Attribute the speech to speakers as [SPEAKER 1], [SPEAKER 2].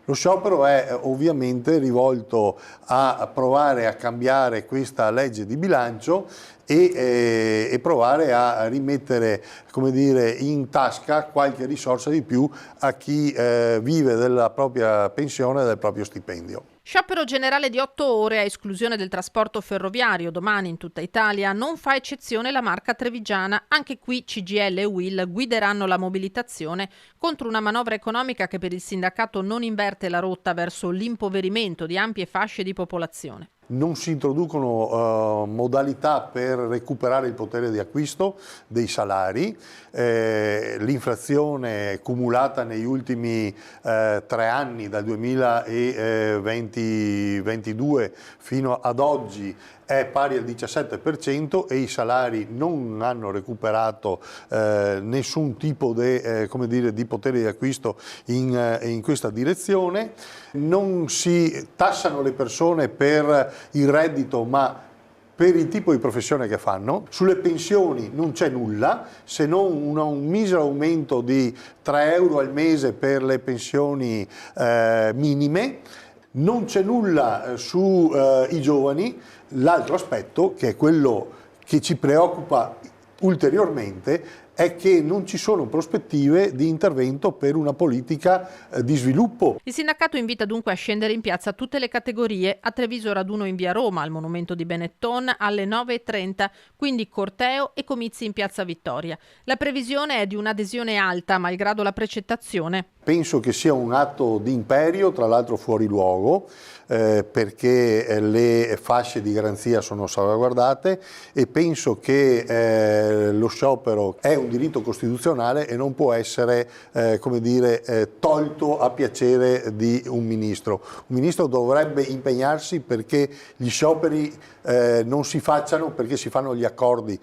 [SPEAKER 1] Lo sciopero è ovviamente rivolto a provare a cambiare questa legge di bilancio e provare a rimettere, come dire, in tasca qualche risorsa di più a chi vive della propria pensione e del proprio stipendio.
[SPEAKER 2] Sciopero generale di 8 ore a esclusione del trasporto ferroviario domani in tutta Italia. Non fa eccezione la Marca Trevigiana. Anche qui CGIL e UIL guideranno la mobilitazione contro una manovra economica che per il sindacato non inverte la rotta verso l'impoverimento di ampie fasce di popolazione.
[SPEAKER 1] Non si introducono modalità per recuperare il potere di acquisto dei salari, l'inflazione cumulata negli ultimi 3 anni, dal 2022 fino ad oggi, è pari al 17% e i salari non hanno recuperato nessun tipo di potere di acquisto in questa direzione. Non si tassano le persone per il reddito, ma per il tipo di professione che fanno. Sulle pensioni non c'è nulla, se non un misero aumento di 3 euro al mese per le pensioni minime. Non c'è nulla sui giovani. L'altro aspetto, che è quello che ci preoccupa ulteriormente, è che non ci sono prospettive di intervento per una politica di sviluppo.
[SPEAKER 2] Il sindacato invita dunque a scendere in piazza tutte le categorie. A Treviso raduno in via Roma, al monumento di Benetton, alle 9:30, quindi corteo e comizi in piazza Vittoria. La previsione è di un'adesione alta, malgrado la precettazione.
[SPEAKER 1] Penso che sia un atto di imperio, tra l'altro fuori luogo, perché le fasce di garanzia sono salvaguardate e penso che lo sciopero è un diritto costituzionale e non può essere tolto a piacere di un ministro. Un ministro dovrebbe impegnarsi perché gli scioperi non si facciano perché si fanno gli accordi.